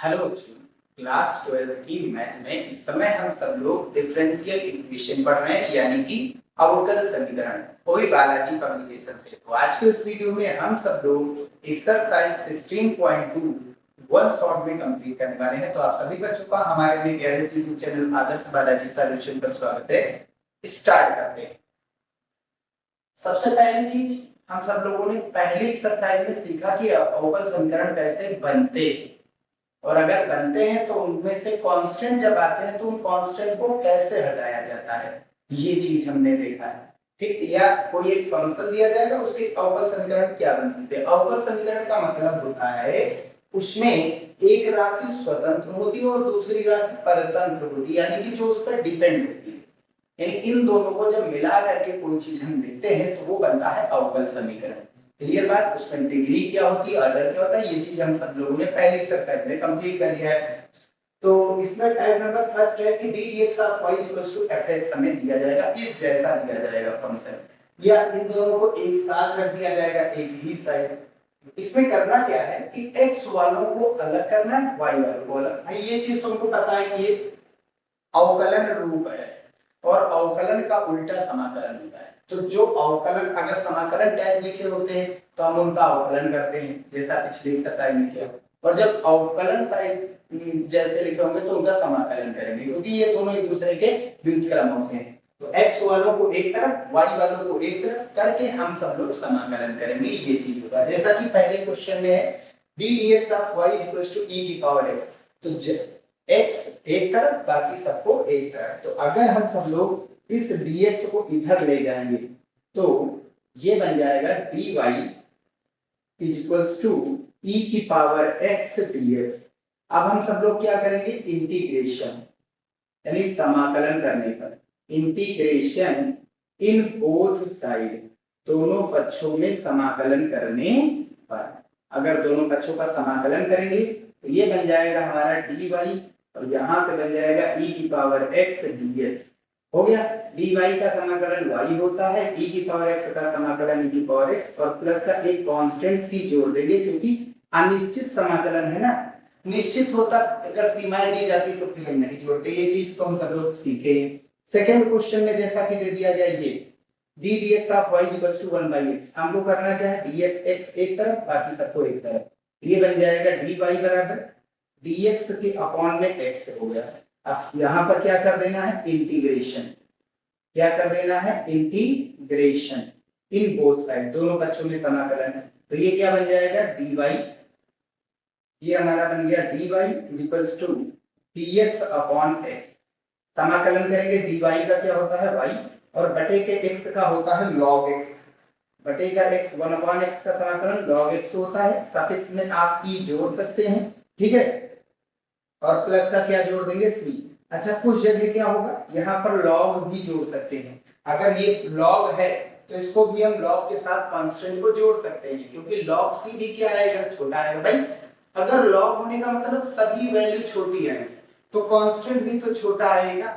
Hello बच्चों, class 12 की math में इस समय हम सब लोग डिफरेंशियल इक्वेशन पढ़ रहे हैं, यानी कि अवकल समीकरण, वो भी बालाजी पब्लिकेशन से। तो आज के इस वीडियो में हम सब लोग एक्सरसाइज 16.2 वन शॉट में कंप्लीट करने वाले हैं। तो आप सभी बच्चों का हमारे अपने प्यारे यूट्यूब चैनल आदर्श बालाजी सॉल्यूशन पर स्वागत है। स्टार्ट करते हैं। सबसे पहली चीज, हम सब लोगों ने पहली एक्सरसाइज में सीखा कि अवकल समीकरण कैसे बनते हैं, और अगर बनते हैं तो उनमें से कांस्टेंट जब आते हैं तो उन कांस्टेंट को कैसे हटाया जाता है, ये चीज हमने देखा है। ठीक, या कोई एक फंक्शन दिया जाएगा, उसके अवकल समीकरण क्या बन सकते हैं। अवकल समीकरण का मतलब होता है उसमें एक राशि स्वतंत्र होती है और दूसरी राशि परतंत्र होती है, यानी कि जो उस पर डिपेंड होती है। यानी इन दोनों को जब मिला करके कोई चीज हम लिखते हैं तो वो बनता है अवकल समीकरण। क्लियर बात। उसमें डिग्री क्या होती है, ऑर्डर क्या होता है, ये चीज हम सब लोगों ने पहली एक्सरसाइज में कंप्लीट कर लिया है। तो इसमें टाइप नंबर फर्स्ट है कि d dx of y fx हमें दिया जाएगा, इस जैसा दिया जाएगा फंक्शन, या इन दोनों को एक साथ रख दिया जाएगा एक ही साइड। इसमें करना क्या है कि x वालों को अलग करना है, y वालों को अलग। ये चीज तुमको पता है कि ये अवकलन रूप है और अवकलन का उल्टा समाकलन होता है। तो जो अवकलन, अगर समाकलन टाइप लिखे होते हैं तो हम उनका अवकलन करते हैं, जैसा पिछली एक्सरसाइज में किया। और जब अवकलन साइड जैसे लिखे होंगे तो उनका समाकलन करेंगे, क्योंकि ये दोनों एक दूसरे के व्युत्क्रम होते हैं। तो x वालों को एक तरफ, y वालों को एक तरफ करके हम सब लोग समाकलन करेंगे, ये चीज होगा। जैसा कि पहले क्वेश्चन में है d dx of y e की पावर x, तो x एक तरफ, बाकी सबको एक तरफ। तो अगर हम सब लोग इस dx को इधर ले जाएंगे तो ये बन जाएगा dy इक्वल्स टू e की पावर x dx। अब हम सब लोग क्या करेंगे, इंटीग्रेशन, यानी समाकलन करने पर, इंटीग्रेशन इन बोथ साइड, दोनों पक्षों में समाकलन करने पर। अगर दोनों पक्षों का समाकलन करेंगे तो ये बन जाएगा हमारा dy, और यहां से बन जाएगा e की पावर x dx। हो गया। dy का समाकलन y होता है, e की पावर x का समाकलन e की पावर x, और प्लस का एक कांस्टेंट c जोड़ देंगे, क्योंकि अनिश्चित समाकलन है ना। निश्चित होता अगर सीमाएं दी जाती तो फिर हम नहीं जोड़ते। ये चीज तो हम सब लोग सीखे हैं। सेकंड क्वेश्चन में जैसा कि दे दिया गया ये d dx of y 1/x, हमको करना क्या है, dx एक तरफ, बाकी सबको एक तरफ। ये बन जाएगा dy बराबर dx के अपॉन में x हो गया। अब यहाँ पर क्या कर देना है, इंटीग्रेशन। क्या कर देना है, इंटीग्रेशन इन बोथ साइड, दोनों पक्षों में समाकलन। तो ये क्या बन जाएगा, dy, ये हमारा बन गया dy equals to dx upon x। समाकलन करेंगे, dy का क्या होता है y, और बटे के x का होता है log x। बटे का x 1 अपॉन x का समाकलन log x होता है। सफिक्स में आप e जोड़ सकते हैं, ठीक है, और प्लस का क्या जोड़ देंगे, c। अच्छा, कुछ जगह क्या होगा, यहाँ पर log भी जोड़ सकते हैं। अगर ये log है तो इसको भी हम log के साथ कांस्टेंट को जोड़ सकते हैं, क्योंकि log c भी क्या आएगा, छोटा आएगा भाई। अगर log होने का मतलब सभी वैल्यू छोटी है तो कांस्टेंट भी तो छोटा आएगा,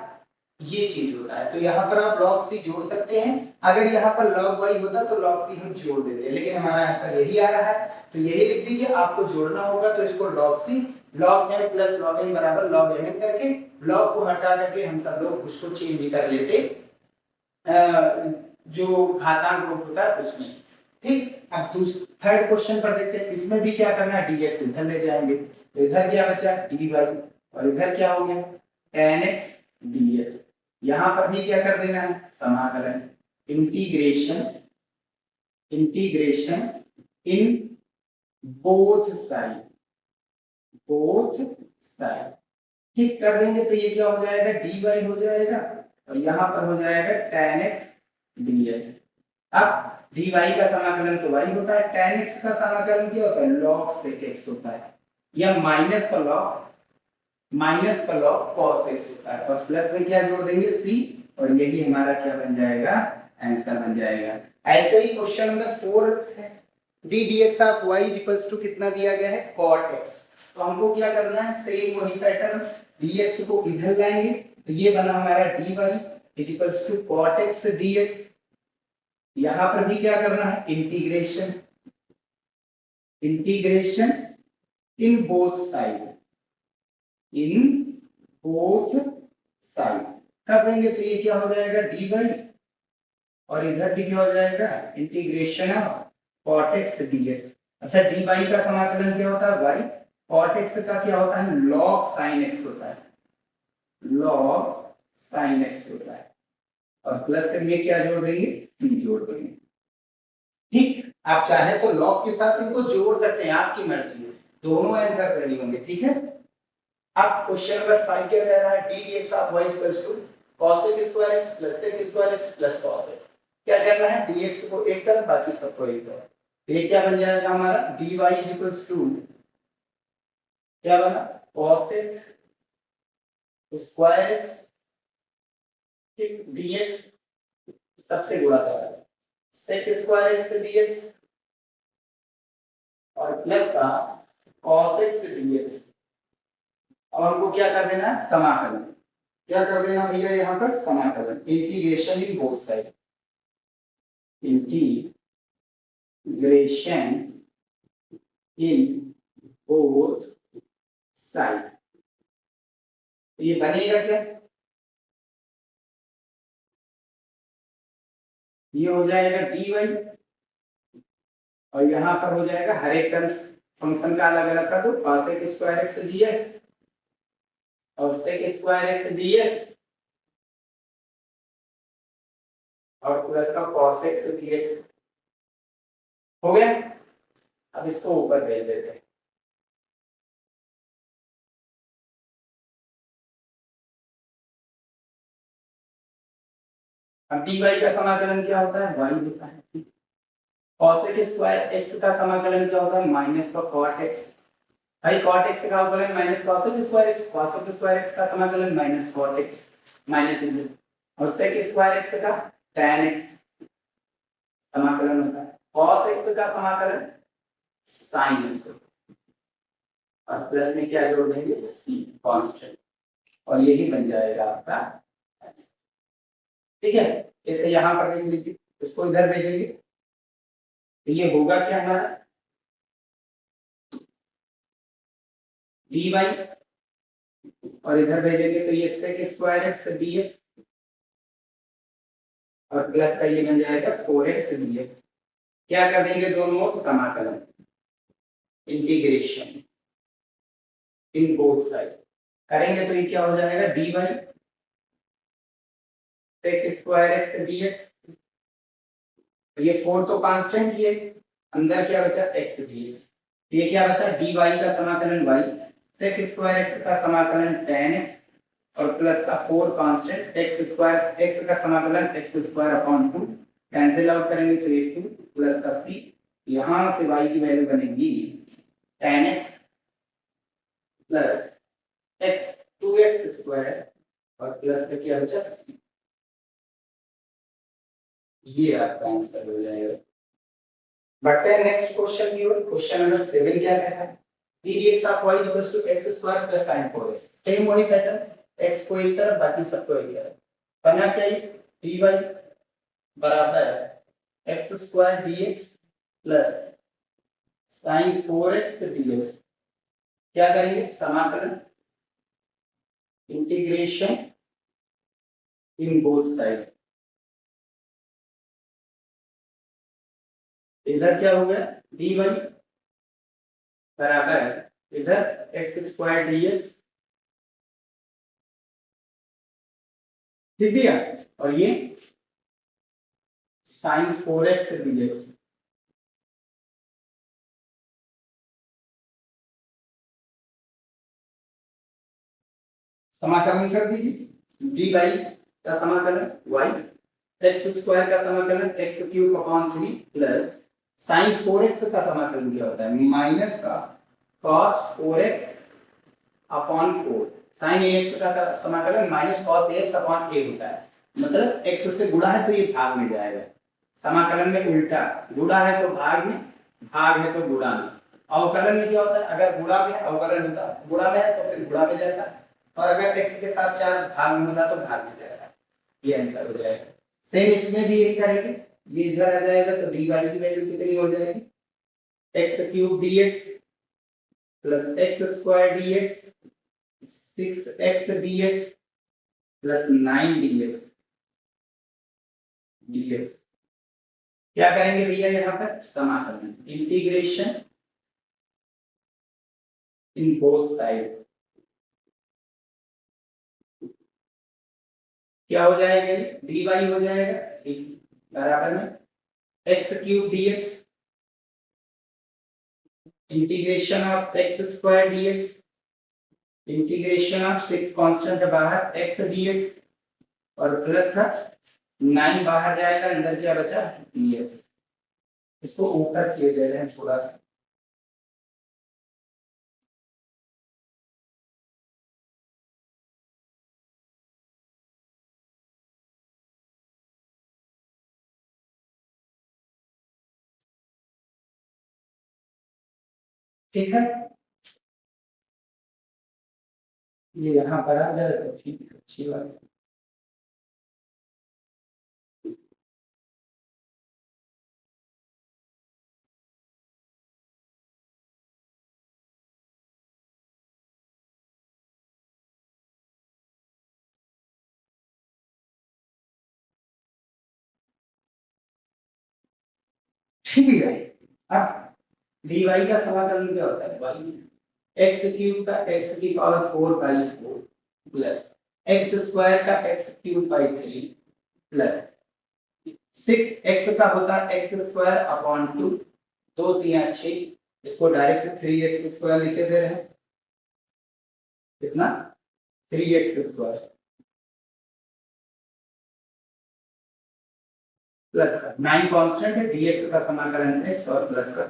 ये चीज होता है। तो यहाँ पर आप log c जोड़ सकते हैं। अगर यहाँ पर log y होता तो log c हम जोड़ देते, लेकिन हमारा आंसर यही आ रहा है तो यही लिख दीजिए। आपको जोड़ना होगा तो इसको log c log m plus log n बराबर log mn करके, log को हटा करके हम सब लोग उसको चेंज कर लेते जो घातांक रूप होता है उसमें। ठीक, अब थर्ड क्वेश्चन पर देखते हैं। इसमें भी क्या करना है, dx इधर ले जाएंगे तो इधर क्या बचा, dy, और इधर क्या हो गया, tan x dx। यहां पर भी क्या कर देना है, समाकलन, integration, integration in both side, both side. ठीक कर देंगे तो ये क्या हो जाएगा, dy हो जाएगा, और यहां पर हो जाएगा tan x dx। अब dy का समाकलन तो y होता है, tan x का समाकलन क्या होता है, log sec x होता है, या माइनस का log cos x होता है, और प्लस में क्या जोड़ देंगे, c, और यही हमारा क्या बन जाएगा, आंसर बन जाएगा। ऐसे ही क्वेश्चन नंबर 4 है, d dx of y equals to कितना दिया गया है, cot x। तो हमको क्या करना है, सेम वही पैटर्न, dx को इधर लाएंगे तो ये बना हमारा dy equals to cot x dx। यहां पर भी क्या करना है, integration, integration in both side, in both side कर देंगे तो ये क्या हो जाएगा dy, और इधर भी क्या हो जाएगा integration of cot x dx। अच्छा dy का समाकलन क्या होता है y, cot x का क्या होता है log sin x होता है, log sin x होता है, और प्लस करके क्या जोड़ देंगे c जोड़ देंगे। ठीक, आप चाहे तो log के साथ इनको जोड़ सकते हैं, आपकी मर्जी है, दोनों आंसर सही होंगे। ठीक है, अब क्वेश्चन नंबर 5 क्या कह रहा है d dx of y equals to cos x² x plus sec square x plus cos x। क्या करना है dx को एक तरफ बाकी सबको एक तरफ, तो ये क्या बन जाएगा हमारा dy इक्वल्स टू क्या बना cos स्क्वायर x, ठीक dx सबसे गुणा करेगा sec स्क्वायर x dx और प्लस का cos x dx। अब हमको क्या कर देना है समाकलन, क्या कर देना भैया यहाँ पर समाकलन, integration in both side, integration in both side. ये बनेगा क्या, ये हो जाएगा dy और यहाँ पर हो जाएगा हर एक टर्म फंक्शन का अलग अलग कर दो, cos x square x dx और sec स्क्वायर x dx और प्लस का cos x dx हो गया। अब इसको ऊपर भेज देते हैं, अब dy का समाकलन क्या होता है y होता है, cos x स्क्वायर x का समाकलन क्या होता है माइनस का cot x, भाई cot x का अवकलन minus cos x square x, cos x square x का समाकलन minus cot x minus into और sec स्क्वायर x का tan x समाकलन होता है, cos x का समाकलन sin x और प्लस में क्या जोड़ देंगे c कांस्टेंट, और यही बन जाएगा आपका आंसर। ठीक है, इसे यहां पर देख लीजिए, इसको इधर भेजेंगे तो ये होगा क्या हमारा dy और इधर भेजेंगे तो ये sec स्क्वायर x dx और प्लस का ये बन जाएगा 4x dx। क्या कर देंगे दोनों ओर समाकलन, इंटीग्रेशन इन बोथ साइड करेंगे तो ये क्या हो जाएगा dy sec square x dx, ये 4 तो कांस्टेंट ही है, अंदर क्या बचा x dx, ये क्या बचा dy का समाकलन y, sec स्क्वायर x का समाकलन tan x और प्लस का 4 कांस्टेंट x स्क्वायर x का समाकलन x square upon 2 cancel out करेंगे तो ये 2 प्लस का c, यहां से y की वैल्यू बनेगी tan x plus x 2x square और प्लस का क्या बचा c, ये आपका आंसर हो जाएगा। बढ़ते हैं नेक्स्ट क्वेश्चन की ओर, क्वेश्चन नंबर 7 क्या कह रहा है d dx of y equals to x square plus sin 4x, same वही पैटर्न, x को एक तरफ बाकी सबको एक तरफ, बना क्या ये dy बराबर x square dx plus sin 4x dx, क्या करेंगे समाकलन इंटीग्रेशन इन बोथ साइड, इधर क्या हो गया dy बराबर इधर x स्क्वायर dx, ठीक है, और ये sin 4x dx, समाकलन कर दीजिए dy का समाकलन y x स्क्वायर का समाकलन x cube upon 3 plus sin 4x का समाकलन क्या होता है माइनस का cos 4x upon 4, sin ax का समाकलन minus cos ax upon a होता है, मतलब x से गुणा है तो ये भाग में जाएगा, समाकलन में उल्टा गुणा है तो भाग में, भाग है तो गुणा में, अवकलन में क्या होता है अगर गुणा में अवकलन होता गुणा में है तो फिर गुणा में जाएगा, और अगर x के साथ 4 भाग में होता तो भाग में जाएगा, ये आंसर हो जाएगा। सेम इसमें भी यही करेंगे, ये इधर आ जाएगा तो dy की वैल्यू कितनी हो जाएगी x cube dx plus x square dx 6x dx plus 9 dx dx। क्या करेंगे भैया यहाँ पर समाकलन, इंटीग्रेशन इन बोथ साइड। क्या हो जाएगा, dy हो जाएगा बराबर में x cube dx integration of x square dx integration of 6 constant है बाहर x dx और प्लस का 9 बाहर जाएगा, अंदर क्या बचा dx। इसको ऊपर किए दे रहे हैं थोड़ा सा, ठीक है। ये यहाँ पर आ जाए तो ठीक है, अच्छी बात है। ठीक है, अब dy का समाकलन क्या होता है, y x क्यूब का x की पावर 4/4 प्लस x स्क्वायर का x cube by 3 plus 6x का होता है x स्क्वायर अपॉन 2, 2 3 6, इसको डायरेक्ट 3x स्क्वायर लिखे दे रहे हैं, कितना 3x स्क्वायर प्लस का 9 कांस्टेंट है, dx का समाकलन है 100 प्लस का,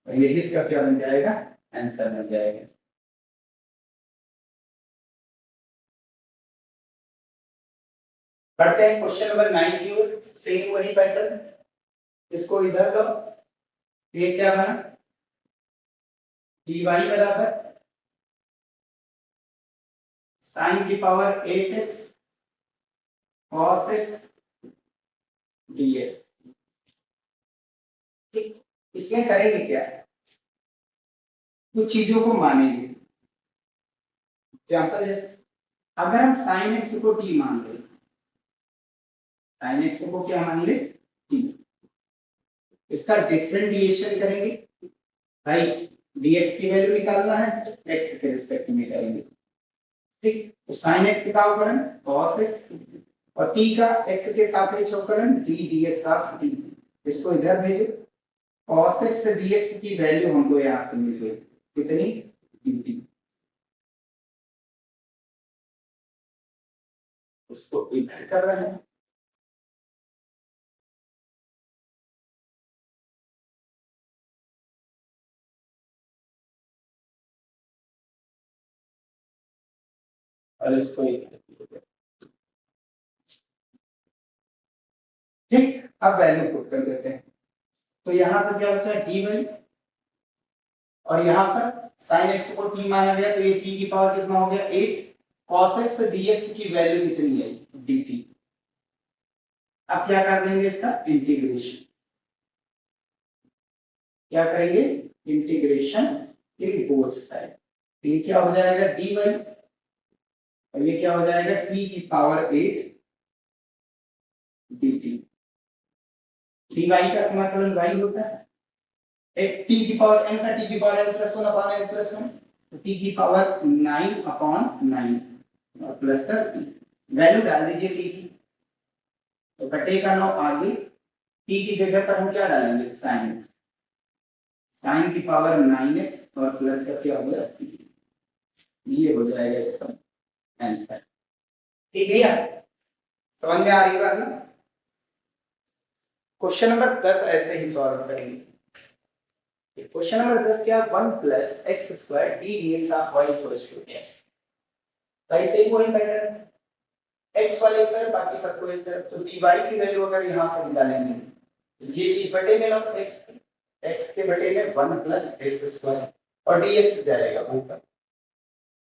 और यही इसका क्या बन जाएगा, आंसर बन जाएगा। बढ़ते हैं क्वेश्चन नंबर 9 की ओर, सेम वही पैटर्न, इसको इधर लो, ये क्या बना dy बराबर sin की power 8x cos x dx। ठीक, इसमें करेंगे क्या, कुछ चीजों को मानेंगे। एग्जांपल जैसे अगर हम sin x को t मान ले, sin x को क्या मान ले t, इसका डिफरेंशिएशन करेंगे भाई, dx की वैल्यू निकालना है x के रिस्पेक्ट में करेंगे। ठीक, तो sin x का अवकलन cos x और t का x के सापेक्ष अवकलन d dx ऑफ t, इसको इधर भेजो। cos x dx की वैल्यू हमको यहां से मिल गई कितनी, dt, उसको इधर कर रहे हैं। और इसको ठीक, अब वैल्यू पुट कर देते हैं, तो यहां से क्या बचा dy, और यहाँ पर sin x को t माना गया तो ये t की पावर कितना हो गया 8, cos x dx की वैल्यू कितनी है dt। अब क्या कर देंगे इसका इंटीग्रेशन, क्या करेंगे इंटीग्रेशन इन बोथ साइड, ये क्या हो जाएगा dy और ये क्या हो जाएगा t की पावर 8 dt। dy का समाकलन y होता है एक t की पावर n का t की power n plus 1 upon n plus 1, तो t की पावर 9 अपॉन 9 और प्लस का c, वैल्यू डाल दीजिए t की, तो बटे का 9 आगे, t की जगह पर हम क्या डालेंगे sin x, sin की पावर 9x और प्लस का क्या होगा c, ये हो जाएगा इसका आंसर। ठीक है, समझ में आ रही बात ना। क्वेश्चन नंबर 10 ऐसे ही सॉल्व करेंगे। क्वेश्चन नंबर 10 क्या, 1 plus X square D dx of y equals to x। वैसे ही वही पैटर्न, x वाले एक तरफ बाकी सबको एक तरफ, तो dy की वैल्यू अगर यहां से निकालेंगे तो ये चीज बटे में लो x के बटे में 1 प्लस एक्स स्क्वायर और dx जाएगा ऊपर।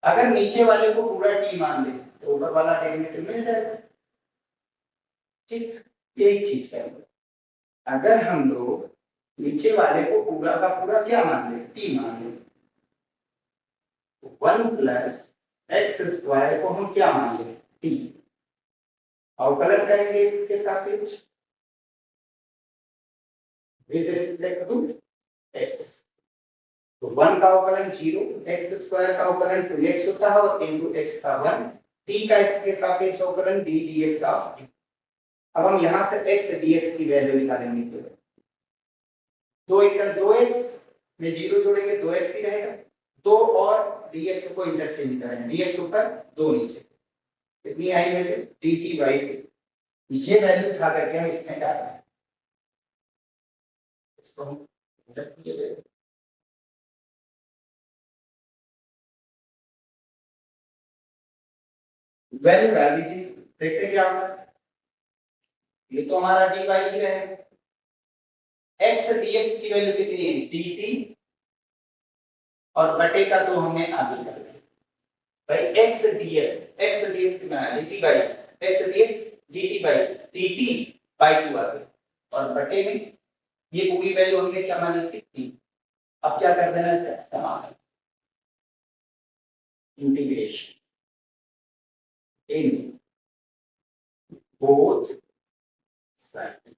अगर नीचे वाले को पूरा t मान ले तो ऊपर वाला डेरिवेटिव मिल जाएगा। ठीक, यही चीज करेंगे, अगर हम लोग नीचे वाले को पूरा का पूरा क्या मान ले टी मान ले, 1 प्लस एक्स स्क्वायर को हम क्या मान लें, टी। अवकलन करेंगे एक्स के सापेक्ष विद रिस्पेक्ट टू एक्स। तो 1 का अवकलन 0, एक्स स्क्वायर का अवकलन 2x होता है और इनटू x का 1, t का x के सापेक्ष अवकलन d dx ऑफ t। अब हम यहां से x dx की वैल्यू निकालेंगे। तो 2 एक 2x में 0 जोड़ेंगे 2x ही रहेगा, 2 और dx को इंटरचेंज करेंगे, dx ऊपर 2 नीचे, कितनी आई वैल्यू dt बाई 2। ये वैल्यू उठा करके हम इसमें डाल दें, इसको हम वैल्यू डाल दीजिए, देखते हैं क्या होता है। ये तो हमारा dy ही रहेगा, x dx की वैल्यू कितनी है dt, और बटे का तो हमने आगे कर दिया भाई x dx की बना dt by x dx dt by dt by 2 आ गई, और बटे में ये पूरी वैल्यू हमने क्या मानी थी t। अब क्या कर देना इसका इस्तेमाल, इंटीग्रेशन इन बोथ साइड,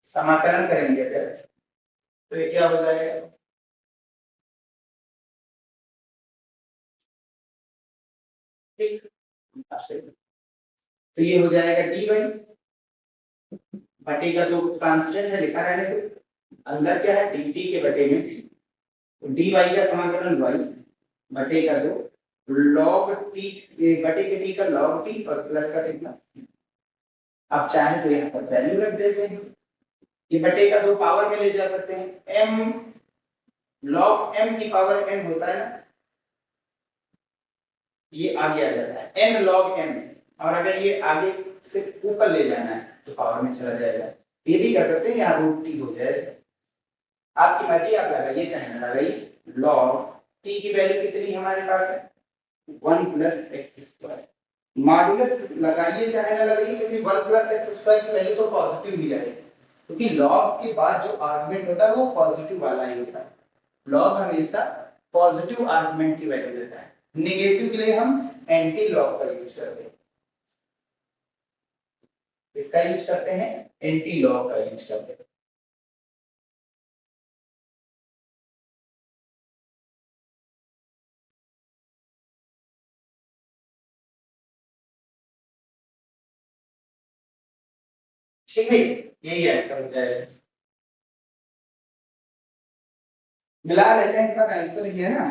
समाकलन करेंगे फिर तो ये क्या हो जाएगा, ठीक। तो ये हो जाएगा डी वाई, बटे का तो कांस्टेंट है लिखा रहने दो, अंदर क्या है dt के बटे में t, तो dy का समाकलन y बटे का 2 log t बटे के t का log t और प्लस का कितना, आप चाहें तो यहाँ पर वैल्यू रख देते हैं, ये बटे का 2 पावर में ले जा सकते हैं, m log m की पावर n होता है ना, ये आगे आ जाता है n log m, और अगर ये आगे से ऊपर ले जाना है तो पावर में चला जाएगा, ये भी कर सकते हैं, यहाँ रूट टी हो जाएगा, आपकी मर्जी, आप लगाइए चाहे ना लगाइए। log t की वैल्यू कितनी हमारे पास है 1 प्लस एक्स स्क्वायर, मॉडुलस लगाइए चाहे ना लगाइए, क्योंकि 1 प्लस एक्स स्क्वायर की वैल्यू तो पॉजिटिव ही जाएगी, क्योंकि log के बाद जो आर्गुमेंट होता है वो पॉजिटिव वाला ही होता है, log हमेशा पॉजिटिव आर्गुमेंट की वैल्यू देता है, नेगेटिव के लिए हम एंटी लॉग का यूज करते हैं, इसका यूज करते हैं एंटी लॉग का यूज करते हैं। ठीक है, यही आंसर हो जाएगा, मिला लेते हैं, इनका आंसर ये है ना,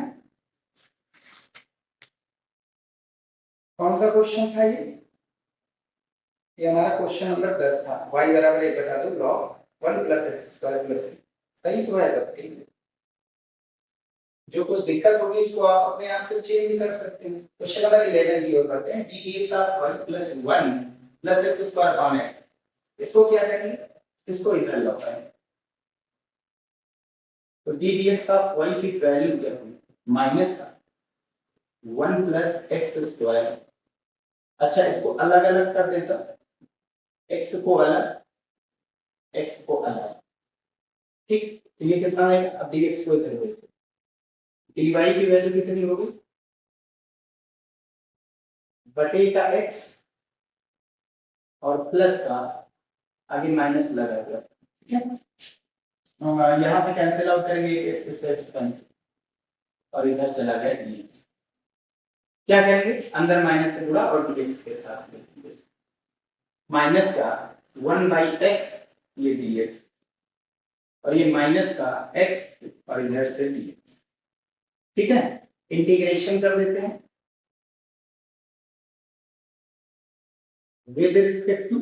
कौन सा क्वेश्चन था ये हमारा क्वेश्चन नंबर 10 था, y बराबर 1 बटा 2 log 1 plus X square plus c, सही तो है सब, ठीक है। जो कुछ दिक्कत होगी उसको आप अपने आप से चेंज भी कर सकते हैं। क्वेश्चन नंबर 11 की ओर करते हैं, d dx of y plus 1 plus X square upon x, इसको क्या करेंगे, इसको इधर लौटाएंगे, तो d dx ऑफ y की वैल्यू क्या होगी माइनस का 1 प्लस एक्स स्क्वायर, अच्छा इसको अलग अलग कर देता, x को अलग x को अलग, ठीक, तो ये कितना है, अब dx को इधर भेज dy की वैल्यू कितनी होगी बटे का x और प्लस का आगे माइनस लगा हुआ, ठीक है, यहां से कैंसिल आउट करेंगे, x से x कैंसिल और इधर चला गया dx, क्या करेंगे अंदर माइनस से जुड़ा और dx के साथ माइनस का 1 बाई एक्स ये dx और ये माइनस का x और इधर से dx, ठीक है, इंटीग्रेशन कर देते हैं with respect to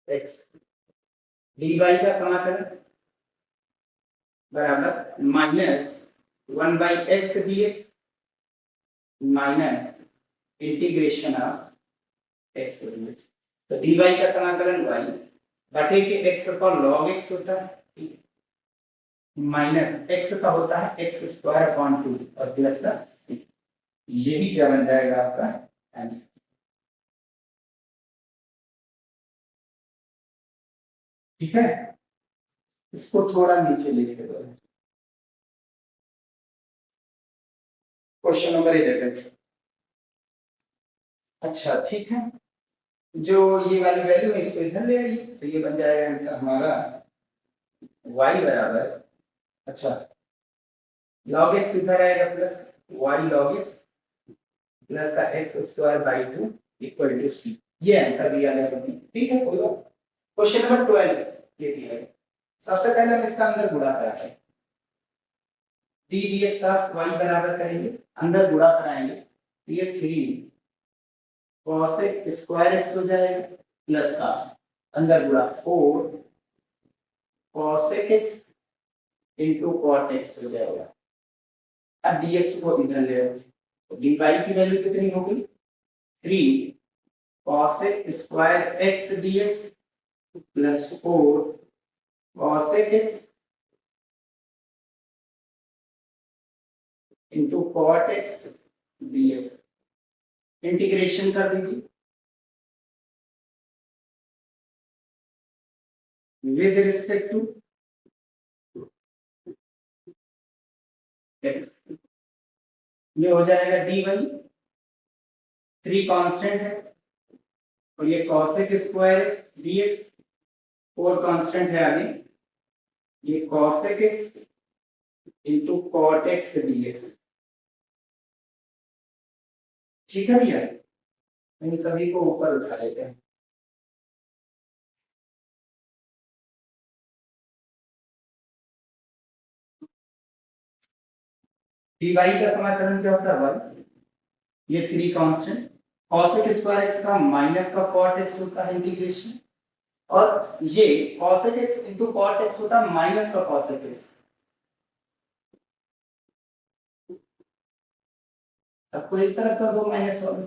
x, dy का समाकलन बराबर minus 1 by X dx minus integration of x dx, तो dy का समाकलन y बटे के x का log x होता है, ठीक है, माइनस x का होता है x स्क्वायर अपॉन 2 और प्लस का c, यही क्या बन जाएगा आपका आंसर, ठीक है। इसको थोड़ा नीचे लिख दो, क्वेश्चन नंबर 11। अच्छा ठीक है, जो ये वाली वैल्यू है इसको इधर ले आइए, तो ये बन जाएगा आंसर हमारा y बराबर, अच्छा log x इधर आएगा plus y log x plus का x square by 2 equal to c। ये आंसर दिया है हमने, ठीक है। कोई बात। क्वेश्चन नंबर 12 ये दिया है। सबसे पहले हम इसका अंदर गुणा कराते हैं, d dx ऑफ y बराबर करेंगे, अंदर गुणा कराएंगे, तो ये 3 cos स्क्वायर x हो जाएगा प्लस का अंदर गुणा 4 cos x into cot x हो जाएगा। अब dx को इधर ले आओ, तो dy की वैल्यू कितनी हो गई 3 cos square x dx plus 4 cos x into cot x dx। Integration कर दीजिए विद रिस्पेक्ट टू x, ये हो जाएगा dy, 3 कांस्टेंट है और ये cos square x dx, 4 constant है आगे, ये cos x into cot x dx। ठीक है भैया, इन सभी को ऊपर उठा लेते हैं। dy का समाकलन क्या होता है 1, ये 3 कांस्टेंट, cos स्क्वायर x का माइनस का cot x होता है इंटीग्रेशन, और ये cos x into cot x होता है माइनस का cos x। सबको एक तरफ कर दो -1,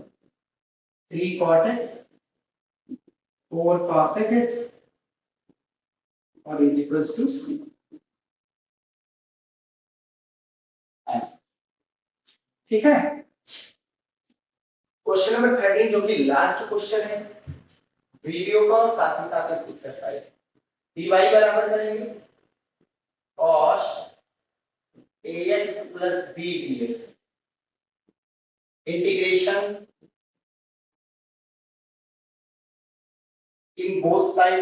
3 cot x 4 cos x और इज इक्वल्स टू c। ठीक है। क्वेश्चन नंबर 13 जो कि लास्ट क्वेश्चन है इस वीडियो का और साथ ही साथ इस एक्सरसाइज, dy बराबर करेंगे cos ax plus b dx, integration in both side,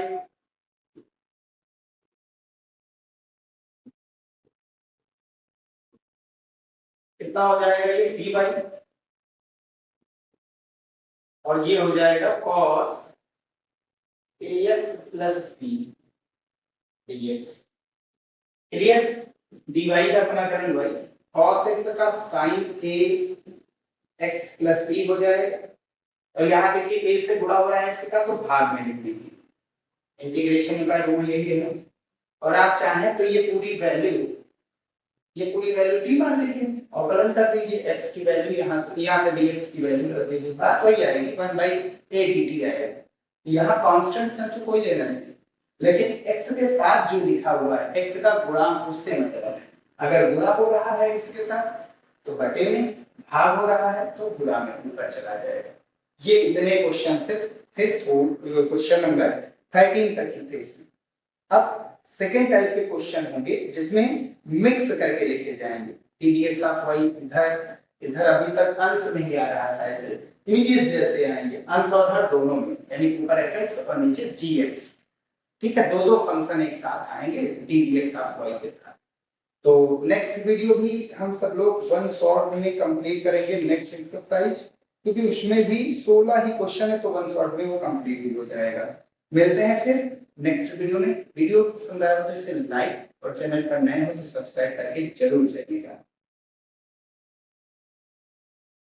कितना हो जाएगा ये dy, और ये हो जाएगा cos ax plus b dx। Clear. dy का समाकलन y, cos x का sin a x plus b हो जाएगा, और यहाँ देखिए a से गुणा हो रहा है x का, तो भाग में लिख दीजिए, इंटीग्रेशन का रूल यही है। और आप चाहें तो ये पूरी वैल्यू d मान लीजिए और गणन कर दीजिए, x की वैल्यू यहाँ से dx की वैल्यू रख दीजिए, बात वही आएगी 1/a dt आएगा। यहाँ कांस्टेंट्स हैं तो कोई लेना नहीं, लेकिन x के साथ जो लिखा हुआ है x का गुणांक उससे मतलब है, अगर गुणा हो रहा है x के साथ तो बटे में, भाग हो रहा है तो गुणा में ऊपर चला जाएगा। ये इतने क्वेश्चन से थे, क्वेश्चन नंबर 13 तक ही थे इसमें। अब सेकेंड टाइप के क्वेश्चन होंगे जिसमें मिक्स करके लिखे जाएंगे, dx ऑफ y इधर अभी तक अंश नहीं आ रहा था, ऐसे इमेजेस जैसे आएंगे, अंश और हर दोनों में, यानी ऊपर fx और नीचे gx। ठीक है, दो फंक्शन एक साथ आएंगे dx ऑफ y के साथ। तो नेक्स्ट वीडियो भी हम सब लोग वन शॉट में कंप्लीट करेंगे नेक्स्ट एक्सरसाइज, क्योंकि उसमें भी 16 ही क्वेश्चन है, तो वन शॉट में वो कंप्लीट ही हो जाएगा। मिलते हैं फिर नेक्स्ट वीडियो में। वीडियो पसंद आया हो तो इसे लाइक और चैनल पर नए हो तो सब्सक्राइब करके जरूर जाइएगा।